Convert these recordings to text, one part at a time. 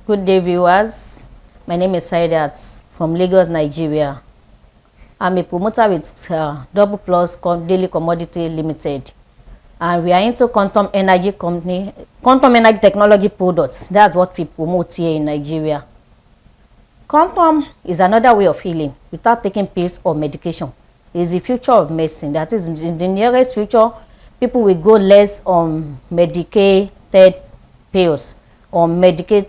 Good day, viewers. My name is Saidat from Lagos, Nigeria. I'm a promoter with Double Plus Daily Commodity Limited, and we are into quantum energy technology products. That's what we promote here in Nigeria. Quantum is another way of healing without taking pills or medication. It is the future of medicine. That is, in the nearest future, people will go less on medicated pills or medication.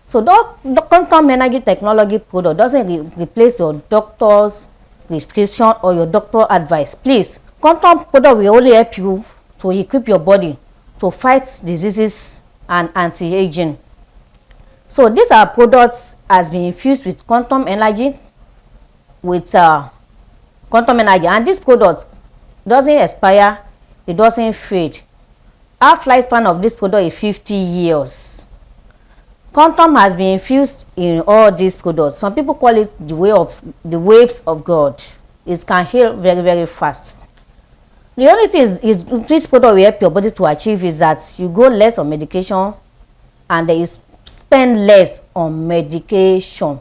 So the quantum energy technology product doesn't replace your doctor's prescription or your doctor advice. Please, quantum product will only help you to equip your body to fight diseases and anti-aging. So these are products has been infused with quantum energy, and this product doesn't expire, it doesn't fade. Half-life span of this product is 50 years. Quantum has been infused in all these products. Some people call it the waves of God. It can heal very, very fast. The only thing is this product will help your body to achieve is that you go less on medication and there is spend less on medication.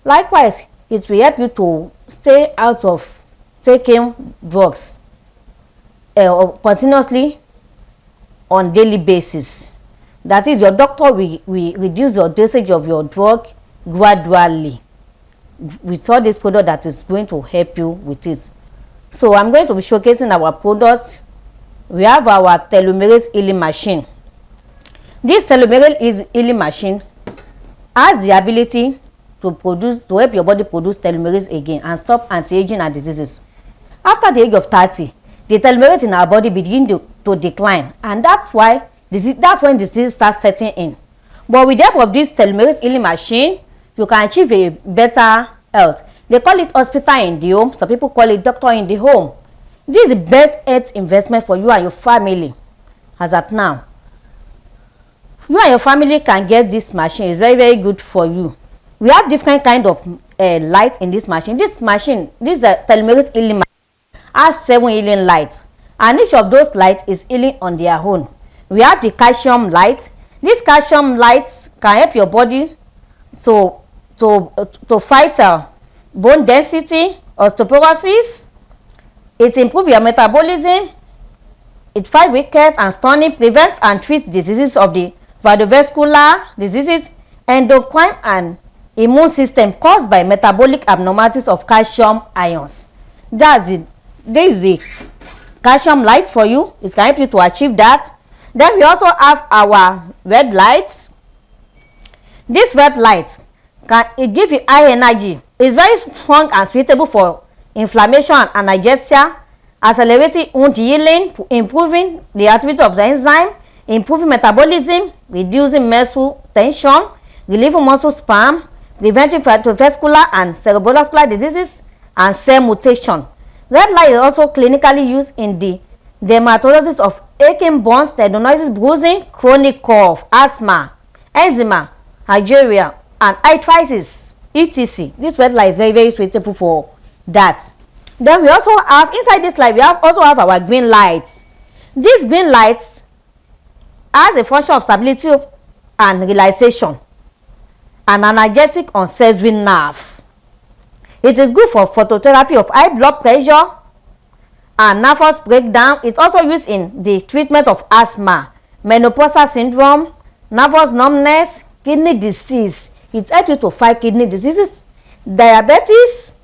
Likewise, it will help you to stay out of taking drugs continuously on daily basis. That is, your doctor will reduce your dosage of your drug gradually with all this product that is going to help you with it. So I'm going to be showcasing our products. We have our telomerase healing machine. This telomerase healing machine has the ability to help your body produce telomerase again and stop anti-aging and diseases. After the age of 30, the telomerase in our body begin to decline, and that's when disease starts setting in. But with the help of this telomerase healing machine, you can achieve a better health. They call it hospital in the home. Some people call it doctor in the home. This is the best health investment for you and your family. As at now, you and your family can get this machine. It's very, very good for you. We have different kind of light in this machine. This telomerase healing machine has 7 healing lights, and each of those lights is healing on their own. We have the calcium light. These calcium lights can help your body to fight bone density, osteoporosis. It improves your metabolism. It fights rickets and stunning, prevents and treats diseases of the cardiovascular diseases, endocrine and immune system caused by metabolic abnormalities of calcium ions. That's it. This is the calcium light for you. It can help you to achieve that. Then we also have our red lights. This red light it gives you high energy. It's very strong and suitable for inflammation and indigestion, accelerating wound healing, improving the activity of the enzyme, improving metabolism, reducing muscle tension, relieving muscle spasm, preventing vascular and cerebrovascular diseases, and cell mutation. Red light is also clinically used in the dermatology of aching bones, tendonitis, bruising, chronic cough, asthma, eczema, hygeria, and arthritis, etc. This red light is very, very suitable for that. Then we also have inside this light, also have our green lights. These green lights has a function of stability and relaxation, and analgesic on sensory nerve. It is good for phototherapy of high blood pressure and nervous breakdown. It's also used in the treatment of asthma, menopausal syndrome, nervous numbness, kidney disease. It helps you to fight kidney diseases, diabetes,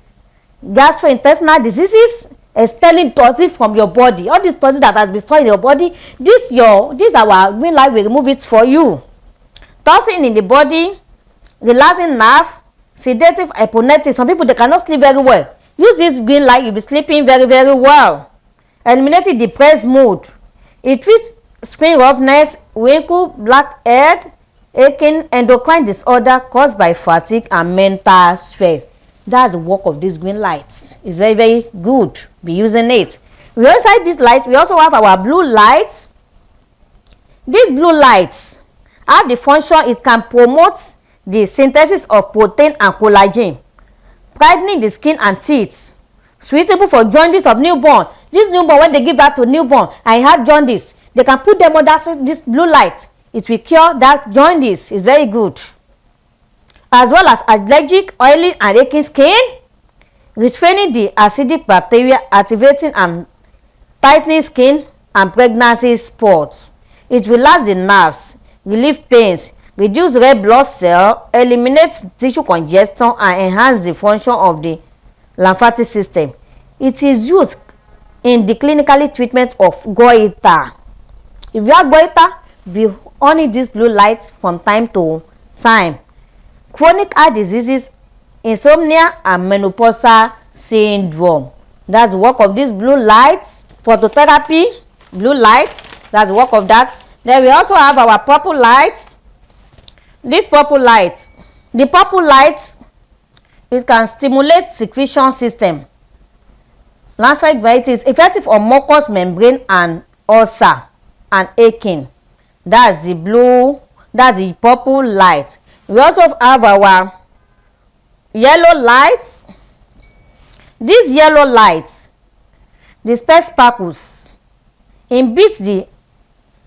gastrointestinal diseases, expelling toxins from your body. All these toxins that has been stored in your body, this our green light will remove it for you. Toxin in the body, relaxing nerve, sedative, hypnotic. Some people, they cannot sleep very well. Use this green light, you'll be sleeping very, very well. Eliminating depressed mood. It treats skin roughness, wrinkle, blackhead, aching, endocrine disorder caused by fatigue and mental stress. That's the work of these green lights. It's very, very good. Be using it. We also have these lights. We also have our blue lights. These blue lights have the function, it can promote the synthesis of protein and collagen, brightening the skin and teeth, suitable for jaundice of newborn. This newborn, when they give birth to newborn and have jaundice, they can put them under this blue light. It will cure that jaundice. Is very good. As well as allergic, oily and aching skin, restraining the acidic bacteria, activating and tightening skin and pregnancy spots. It relaxes the nerves, relieve pains, reduce red blood cell, eliminates tissue congestion and enhance the function of the lymphatic system. It is used in the clinical treatment of goiter. If you have goiter, be on this blue light from time to time. Chronic heart diseases, insomnia and menopausal syndrome. That's the work of these blue lights. Phototherapy, blue lights, that's the work of that. Then we also have our purple lights. This purple light, the purple light, it can stimulate secretion system. Lymphatic varieties, effective on mucous membrane and ulcer and aching. That's the blue, that's the purple light. We also have our yellow lights. These yellow lights disperse sparkles, inhibits the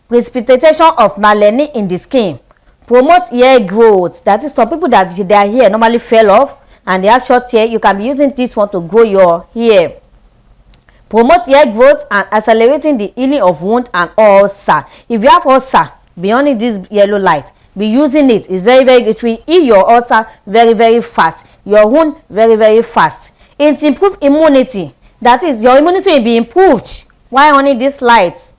precipitation of melanin in the skin, promotes hair growth. That is, some people that their hair normally fell off and they have short hair, you can be using this one to grow your hair. Promote hair growth and accelerating the healing of wound and ulcer. If you have ulcer, beyond this yellow light, be using it. It's very, very, it will heal your ulcer very, very fast. Your wound very, very fast. It improves immunity. That is, your immunity will be improved while on this light.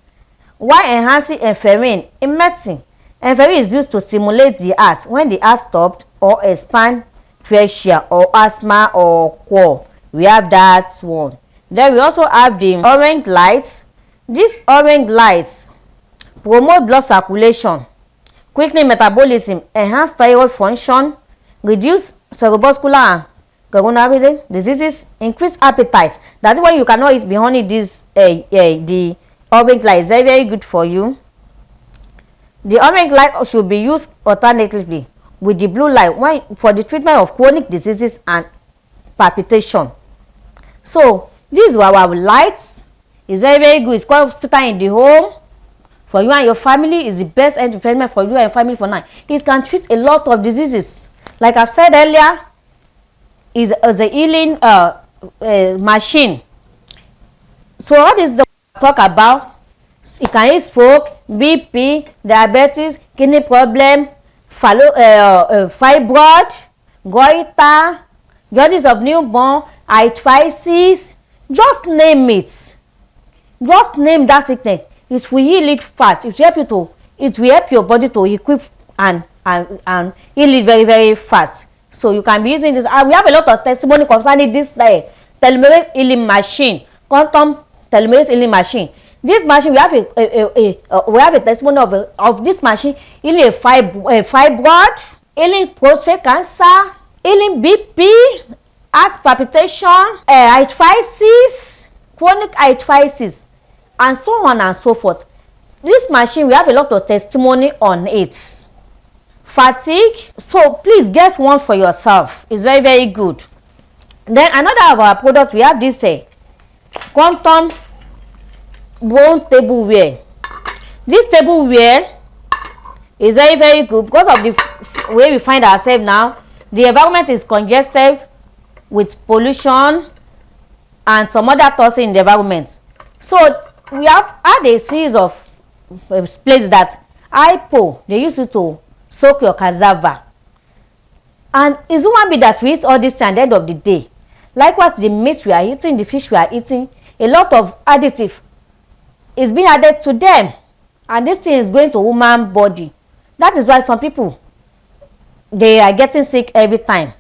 While enhancing ephedrine in medicine, ephedrine is used to stimulate the heart when the heart stopped or expand pressure or asthma or cough. We have that one. Then we also have the orange lights. These orange lights promote blood circulation, quicken metabolism, enhance thyroid function, reduce cerebrovascular and coronary diseases, increase appetite. That's why you cannot eat beyond this the orange light is very, very good for you. The orange light should be used alternatively with the blue light for the treatment of chronic diseases and palpitation. So these were our lights. It's very, very good. It's called hospital in the home. For you and your family, is the best entertainment for you and your family for now. It can treat a lot of diseases. Like I've said earlier, is a healing machine. So what is the talk about? It can heal stroke, BP, diabetes, kidney problem, fibroid, goiter, jaundice of newborn, arthritis. Just name it. Just name that sickness. It will heal it fast. It will help you to. It will help your body to equip and heal it very, very fast. So you can be using this. We have a lot of testimony concerning this telomerase healing machine, quantum telomerase healing machine. This machine, we have a testimony of this machine healing a fibroid, healing prostate cancer, healing BP, heart palpitation, arthritis, chronic arthritis, and so on and so forth. This machine, we have a lot of testimony on it. Fatigue, so please get one for yourself. It's very, very good. Then another of our products, we have this quantum bone tableware. This tableware is very, very good because of the way we find ourselves now. The environment is congested with pollution and some other thoughts in the environment. So we have had a series of places that they use it to soak your cassava. And it's human being that we eat all this at the end of the day. Likewise, the meat we are eating, the fish we are eating, a lot of additive is being added to them. And this thing is going to human body. That is why some people, they are getting sick every time.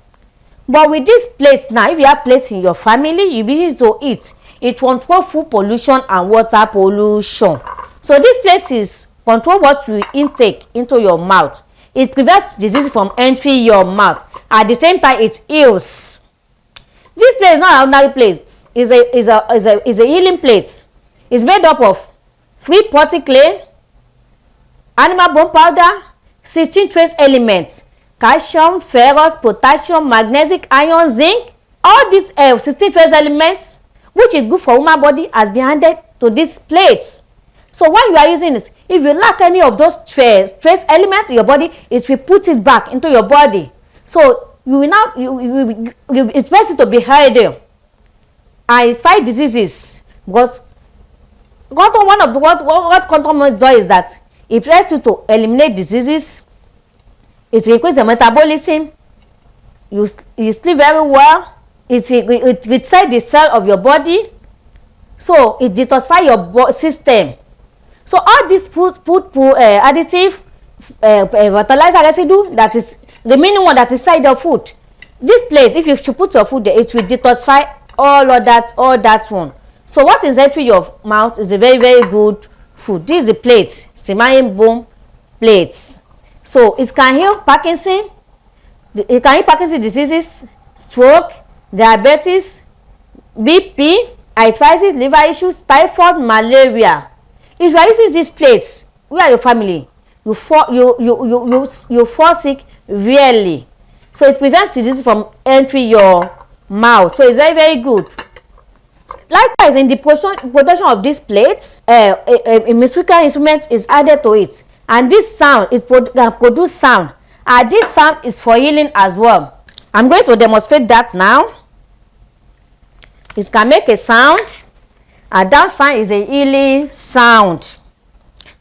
But with this plate now, if you have plates in your family, you be able to eat. It control food pollution and water pollution. So this plate is control what you intake into your mouth. It prevents disease from entering your mouth. At the same time, it heals. This plate is not an ordinary plate. It's a healing plate. It's made up of free potty clay, animal bone powder, 16 trace elements, calcium, ferrous, potassium, magnesium, iron, zinc. All these 16 trace elements, which is good for human body, has been added to this plate. So when you are using it, If you lack any of those trace elements in your body, it will put it back into your body. So you will now it's best to be healthy and fight diseases, because one of the what quantum does is that it helps you to eliminate diseases. It increases the metabolism. You sleep very well. It resets the cell of your body. So it detoxifies your system. So all this additive fertilizer residue, that is the minimum one that is inside the food. This place, if you should put your food there, it will detoxify all that one. So what is entering your mouth is a very, very good food. This is the plate, Simayin bone plates. So it can heal Parkinson. It can heal Parkinson diseases, stroke, diabetes, BP, arthritis, liver issues, typhoid, malaria. If you are using these plates, we are your family. You fall sick rarely. So it prevents disease from entering your mouth. So it's very, very good. Likewise, in the production of these plates, a musical instrument is added to it, and this sound can produce sound, and this sound is for healing as well. I'm going to demonstrate that now. It can make a sound, and that sound is a healing sound.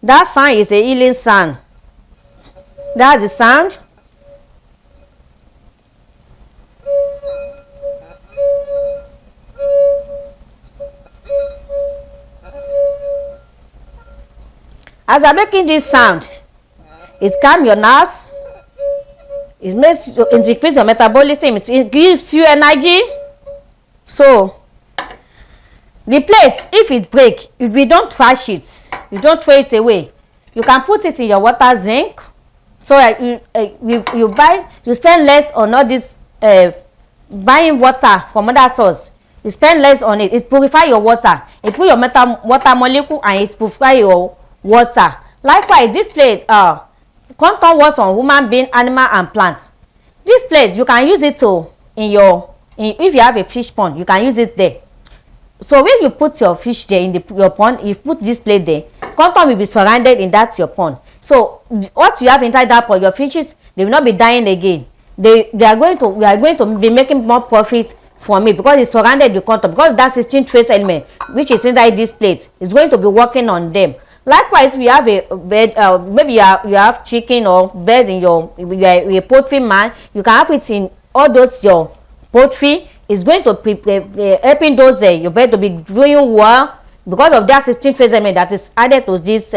That sound is a healing sound. That's the sound. As I'm making this sound, it calms your nerves, it increases your metabolism, it gives you energy. So the plate, if it breaks, if you don't trash it, you don't throw it away, you can put it in your water zinc. So you spend less on all this buying water from other source. You spend less on it. It purifies your water. It put your water molecule and it purifies your water. Likewise, this plate contour works on human being, animal and plants. This plate, you can use it to if you have a fish pond, you can use it there. So when you put your fish there in your pond, if you put this plate there, contour will be surrounded in that your pond. So what you have inside that pond, your fishes, they will not be dying again. We are going to be making more profit from it, because it's surrounded the contour, because that 16 trace element which is inside this plate is going to be working on them. Likewise, we have a bed, maybe you have chicken or birds in you are a poultry man, you can have it in all those your poultry. Is going to helping those your bird to be doing well, because of that 16 trace element that is added to these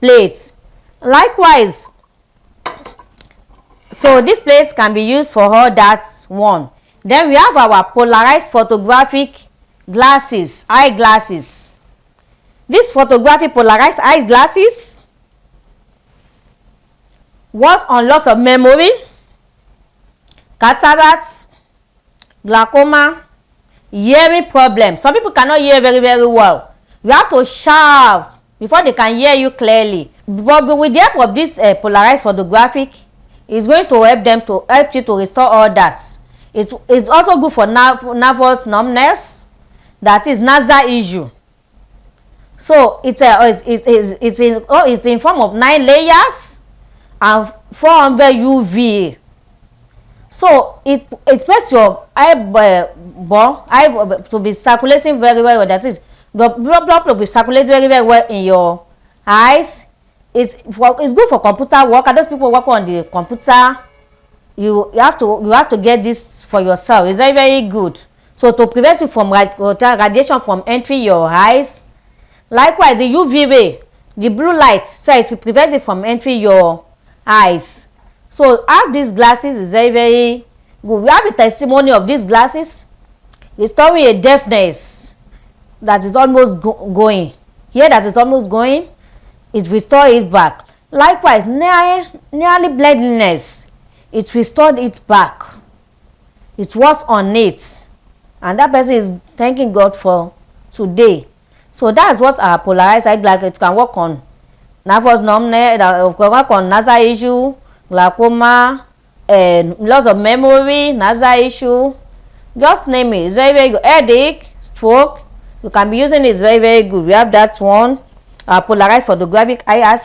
plates. Likewise, so this plates can be used for all that one. Then we have our polarized photographic glasses, eyeglasses. This photographic polarized eyeglasses works on loss of memory, cataracts, glaucoma, hearing problems. Some people cannot hear very, very well. You have to shout before they can hear you clearly. But with the help of this polarized photographic, it's going to help you to restore all that. It's also good for nervous numbness, that is nasal issue. So it's in form of 9 layers and 400 UV. So it makes your eyeball to be circulating very well. That is, the blood will be circulating very, very well in your eyes. It's good for computer work. And those people work on the computer, you have to get this for yourself. It's very, very good. So to prevent you from radiation from entering your eyes. Likewise, the UV ray, the blue light, so it will prevent it from entering your eyes. So have these glasses is very, very good. We have a testimony of these glasses restoring a deafness that is almost going. Here that is almost going, it restores it back. Likewise, nearly blindness, it restored it back. It was on it. And that person is thanking God for today. So that's what our polarized eyeglasses can work on. Nervous numbness, can work on nasal issue, glaucoma, loss of memory, nasal issue. Just name it. It's very, very good. Headache, stroke, you can be using it. It's very, very good. We have that one. polarized photographic eye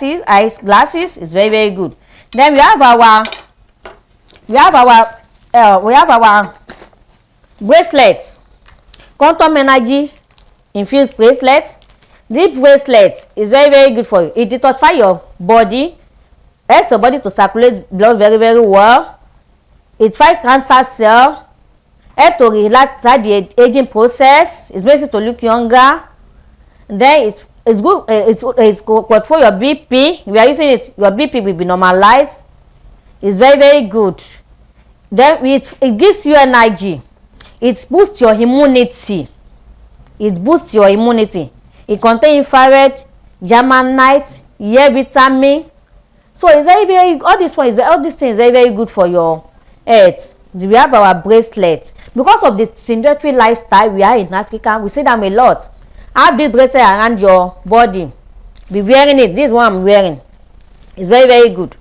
glasses is very, very good. Then we have our bracelets, quantum energy infused bracelets. This bracelet is very, very good for you. It detoxifies your body, helps your body to circulate blood very, very well. It fights cancer cell, helps to relax the aging process. It makes you to look younger. And then it's good. It's control your BP. If you are using it, your BP will be normalized. It's very, very good. Then it gives you energy. It boosts your immunity. It boosts your immunity. It contains infrared, germanite, hair vitamin. So it's very, very, all these things is very, very good for your health. We have our bracelets. Because of the sedentary lifestyle we are in Africa, we see them a lot. Have this bracelet around your body. Be wearing it. This is what I'm wearing. It's very, very good.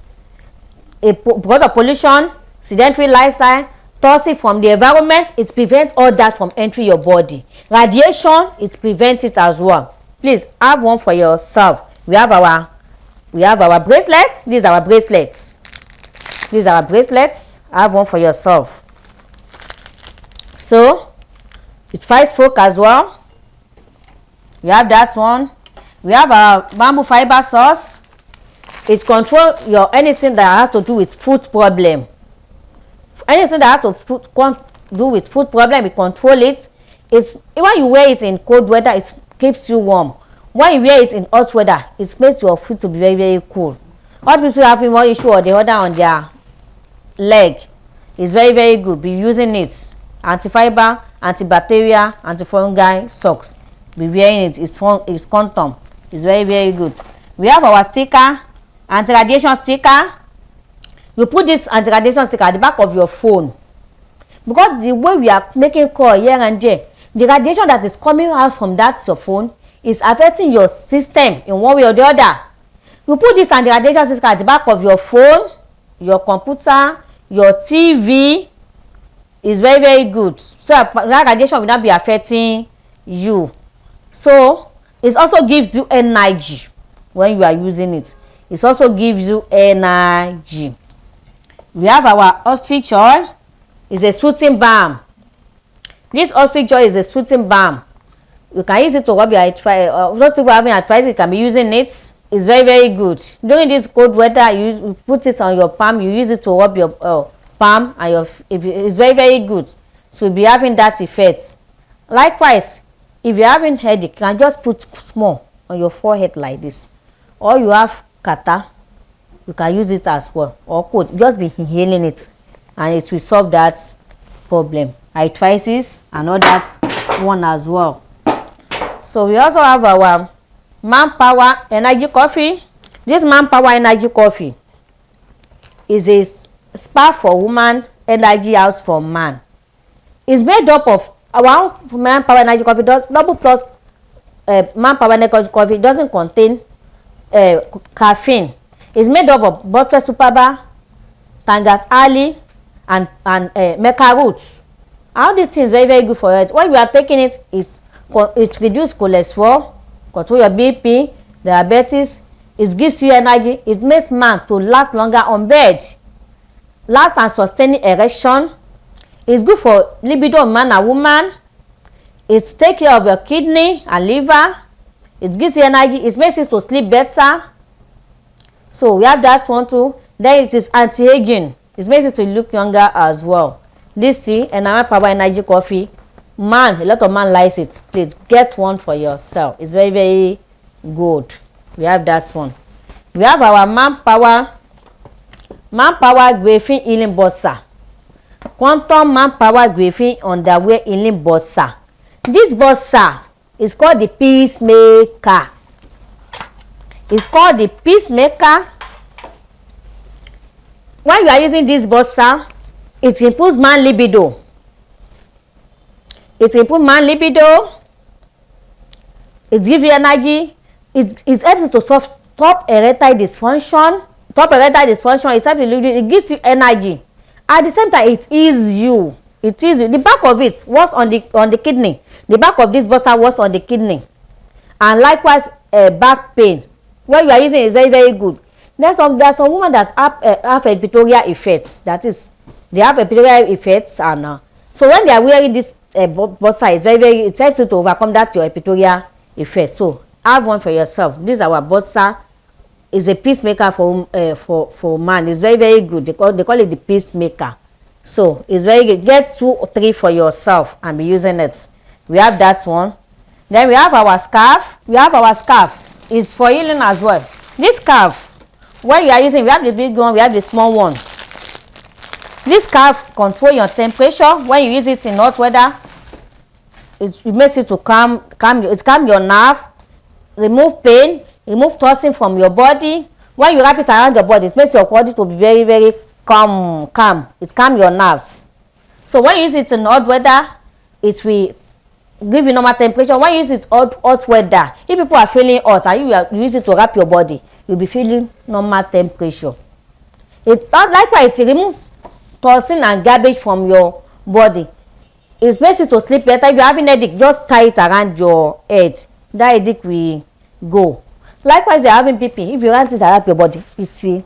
Because of pollution, sedentary lifestyle, toxic from the environment, it prevents all that from entering your body. Radiation, it prevents it as well. Please have one for yourself. We have our bracelets. These are our bracelets. These are our bracelets. Have one for yourself. So it fights stroke as well. We have that one. We have our bamboo fiber sauce. It controls your anything that has to do with food problem. Anything that has to do with food problem, it control it. It's when you wear it in cold weather, it keeps you warm. When you wear it in hot weather, it makes your food to be very, very cool. Hot people having one issue or the other on their leg. It's very, very good. Be using it. Anti-fiber, antibacterial, antifungal socks. Be wearing it. It's quantum. It's very, very good. We have our sticker, anti-radiation sticker. You put this anti-radiation sticker at the back of your phone. Because the way we are making call here and there, the radiation that is coming out from that your phone is affecting your system in one way or the other. You put this anti-radiation sticker at the back of your phone, your computer, your TV. Is very, very good. So that radiation will not be affecting you. So it also gives you energy when you are using it. It also gives you energy. We have our ostrich oil. It's a soothing balm. This ostrich oil is a soothing balm. You can use it to rub your arthritis. Those people having arthritis, you can be using it. It's very, very good. During this cold weather, you put it on your palm. You use it to rub your palm and it's very, very good. So you'll be having that effect. Likewise, if you're having headache, you can just put small on your forehead like this. Or you have catarrh, you can use it as well. Or cold, just be inhaling it and it will solve that problem. Arthritis and all that one as well. So we also have our Manpower Energy Coffee. This Manpower Energy Coffee is a spa for woman, energy house for man. It's made up of our Manpower Energy Coffee does double plus Manpower Energy Coffee doesn't contain caffeine. It's made up of butter superba, tangat ali, and mecha roots. All these things very, very good for health. When you are taking it, it reduces cholesterol, control your BP, diabetes. It gives you energy. It makes man to last longer on bed. Last and sustaining erection. It's good for libido man and woman. It takes care of your kidney and liver. It gives you energy. It makes you to sleep better. So we have that one too. Then it is anti-aging. It makes you to look younger as well. This tea and Manpower Energy Coffee. Man, a lot of man likes it. Please get one for yourself. It's very, very good. We have that one. We have our Manpower Griffin Healing Bossa. Quantum Manpower Griffin Underwear Healing Bossa. This bossa is called the Peacemaker. It's called the Peacemaker. When you are using this bossa, it improves man libido. It improves man libido. It gives you energy. It helps to stop erectile dysfunction. It gives you energy. At the same time, it eases you. The back of it was on the kidney. The back of this bossa was on the kidney. And likewise, back pain, when you are using it, is very very good. There are some women that have epidural effects, that is, they have epidural effects, and so when they are wearing this bossa, it's very very, it helps you to overcome that your epidural effect. So have one for yourself. This is our bossa. Is a peacemaker for man. It's very very good. They call it the peacemaker. So it's very good. Get 2 or 3 for yourself and be using it. We have that one. Then we have our scarf. It's for healing as well. This scarf, when you are using, we have the big one, we have the small one. This scarf control your temperature. When you use it in hot weather, it makes you to calm your nerve, remove pain, remove tossing from your body. When you wrap it around your body, it makes your body to be very very calm. It calms your nerves. So when you use it in hot weather, it will give you normal temperature. When you use it hot weather, if people are feeling hot and you use it to wrap your body, you'll be feeling normal temperature. Likewise, it removes toxin and garbage from your body. It makes you to sleep better. If you're having headache, just tie it around your head. That headache will go. Likewise, you're having BP. If you wrap it around your body, it will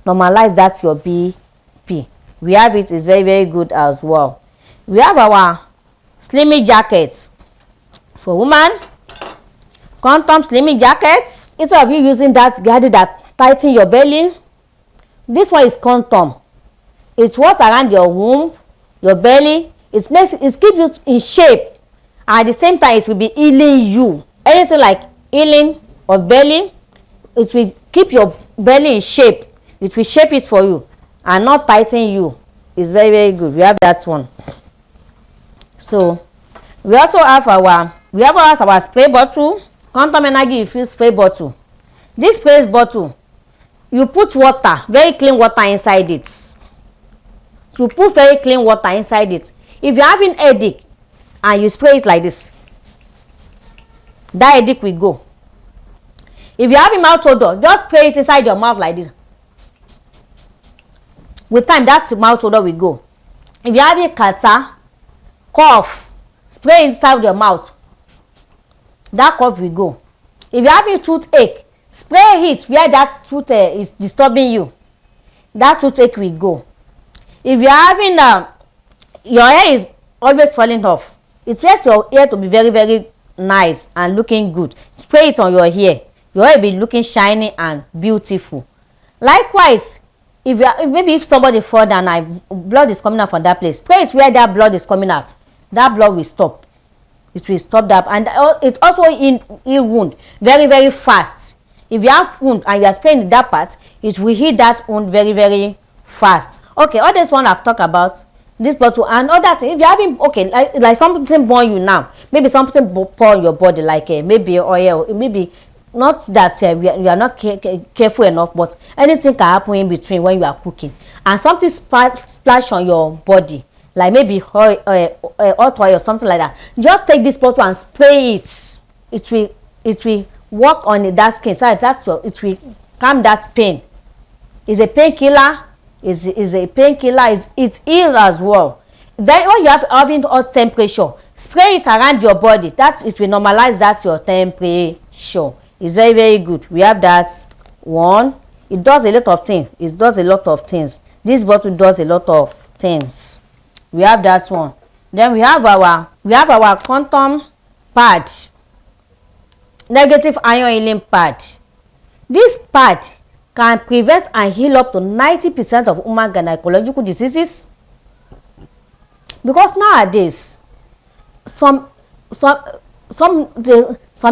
normalize that your BP. We have it. It's very very good as well. We have our slimming jackets for women. Quantum slimming jackets. Instead of you using that gadget that tighten your belly, this one is quantum. It works around your womb, your belly. It keeps you in shape, and at the same time it will be healing you. Anything like healing of belly, it will keep your belly in shape. It will shape it for you and not tighten you. It's very very good. We have that one. So we also have our spray bottle. Quantum energy infused spray bottle. This spray bottle, you put water, very clean water inside it. So put very clean water inside it. If you're having headache and you spray it like this, that headache will go. If you're having mouth odor, just spray it inside your mouth like this. With time, that mouth odor will go. If you're having catarrh, cough, spray inside your mouth, that cough will go. If you're having toothache, spray it where that tooth is disturbing you, that toothache will go. If you're having your hair is always falling off, it makes your hair to be very very nice and looking good. Spray it on your hair will be looking shiny and beautiful. Likewise, if somebody fall down and blood is coming out from that place, spray it where that blood is coming out. That blood will stop. It will stop that, and it also heal wound very very fast. If you have wound and you are spraying that part, it will heal that wound very very fast. Okay, all this one I've talked about, this bottle and all that. If you're having, okay, like something burn you now, maybe something pour on your body, like maybe oil, maybe not that you are not careful enough, but anything can happen in between when you are cooking, and something splash on your body, like maybe hot oil or something like that. Just take this bottle and spray it. It will work on that skin, so it will calm that pain. It's a painkiller. Is a painkiller. It's heal as well. Then when you are having hot temperature, spray it around your body. That it will normalize that your temperature. It's very very good. We have that one. It does a lot of things. This bottle does a lot of things. We have that one. Then we have our quantum pad, negative ion healing pad. This pad can prevent and heal up to 90% of human gynecological diseases, because nowadays some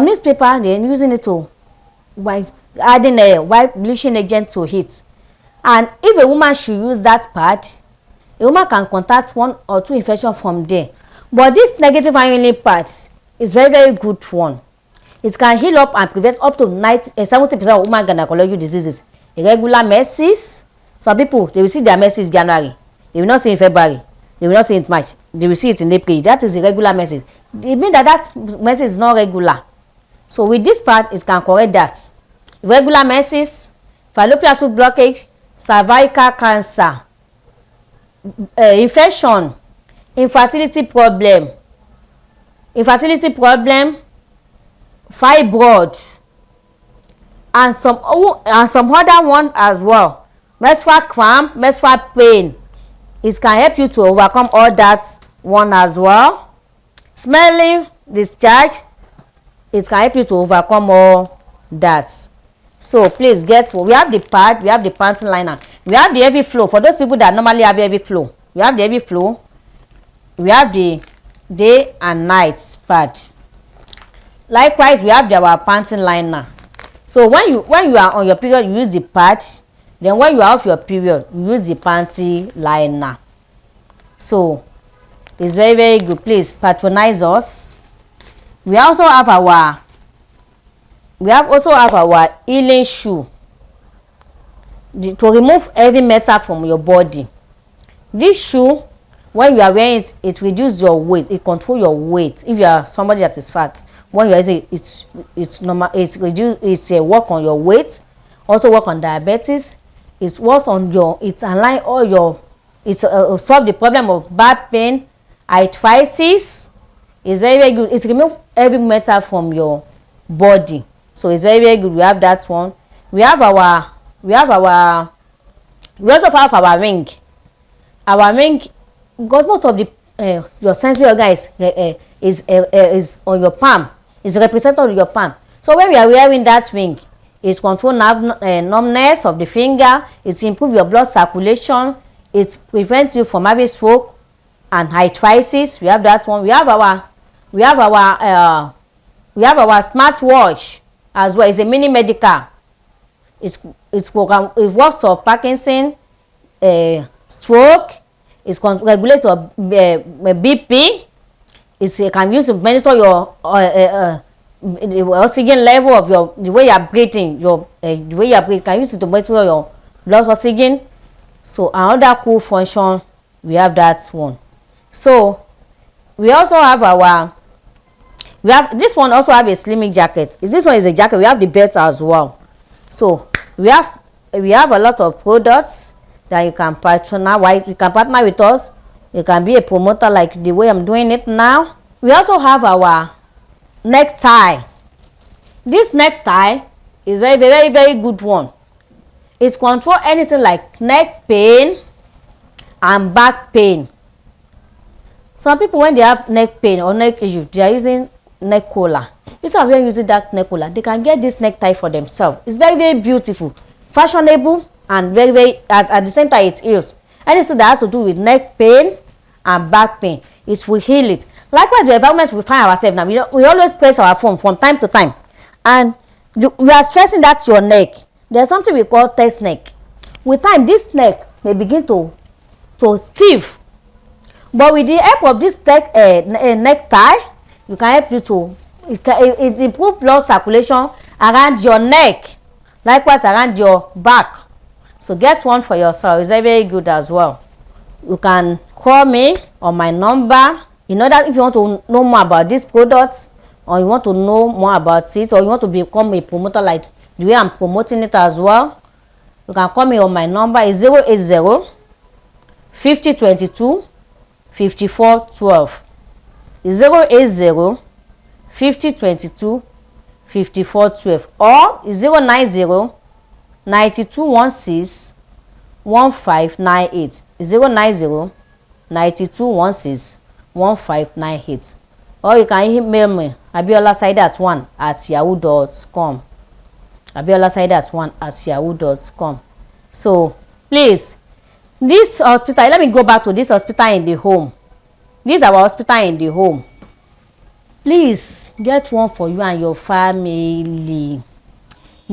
newspaper, they're using it to adding a white bleaching agent to it, and if a woman should use that pad, a woman can contact 1 or 2 infections from there. But this negative ion healing pad is very very good one. It can heal up and prevent up to 70% of human gynecological diseases. Irregular menses. Some people, they will see their menses in January, they will not see in February, they will not see it in March, they will see it in April. That is irregular menses. It means that menses is not regular. So with this part, it can correct that. Irregular menses, fallopian tube blockage, cervical cancer, infection, infertility problem, fibroid, and some other one as well. Menstrual cramp, menstrual pain, it can help you to overcome all that one as well. Smelling discharge, it can help you to overcome all that. So please get one. We have the pad, we have the panty liner, we have the heavy flow for those people that normally have heavy flow. We have the heavy flow, we have the day and night pad. Likewise, we have our panty liner. So when you are on your period, you use the pad. Then when you are off your period, you use the panty liner. So it's very, very good. Please patronize us. We also have our healing shoe to remove heavy metal from your body. This shoe, when you are wearing it, it reduces your weight, it controls your weight. If you are somebody that is fat, when you are using it, it's normal, it's a work on your weight, also work on diabetes. It works on your, it align all your, it solve the problem of back pain, arthritis. It's very, very good. It removes heavy metal from your body. So it's very, very good. We have that one. We also have our ring. Our ring, because most of the your sensory organ is on your palm, is represented on your palm. So when we are wearing that ring, it controls numbness of the finger, it improves your blood circulation, it prevents you from having stroke and arthritis. We have that one. We have our smartwatch as well. It's a mini medical. It works for Parkinson, stroke. It regulates your BP. It can use to monitor your the oxygen level of the way you are breathing. The way you are breathing, can use it to monitor your blood oxygen. So another cool function, we have that one. So we also have this one also have a slimming jacket. This one is a jacket. We have the belt as well. So we have a lot of products that you can patronize. You can partner with us. You can be a promoter like the way I'm doing it now. We also have our necktie. This necktie is very, very, very good one. It controls anything like neck pain and back pain. Some people, when they have neck pain or neck issues, they are using neck collar. Instead of them using that neck collar, they can get this necktie for themselves. It's very, very beautiful, fashionable, and very, very at the same time it heals. Anything that has to do with neck pain and back pain, it will heal it. Likewise, the environment we find ourselves now, we always press our phone from time to time, and we are stressing that your neck. There's something we call test neck. With time, this neck may begin to stiff. But with the help of this necktie, you can help you to it improve blood circulation around your neck, likewise around your back. So get one for yourself. It's very, very good as well. You can call me on my number. In order, if you want to know more about these products, or you want to know more about it, or you want to become a promoter like the way I'm promoting it as well, you can call me on my number. Is 080 5022 5412. 080 5022 5412, or 090 9216 1598. 090 9216 1598. Or you can email me abiolasaidat1@yahoo.com. abiolasaidat1@yahoo.com. So please, this hospital, let me go back to this hospital in the home. This is our hospital in the home. Please get one for you and your family.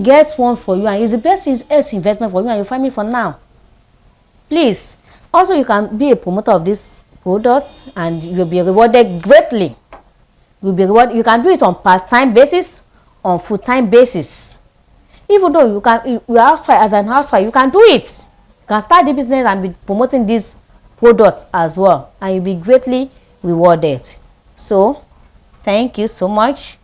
Get one for you, and it's the best investment for you and your family for now. Please, also you can be a promoter of these products and you'll be rewarded greatly. You'll be rewarded. You can do it on part-time basis, on full-time basis. Even though you are housewife, as an housewife, you can do it. You can start the business and be promoting these products as well, and you'll be greatly rewarded. So thank you so much.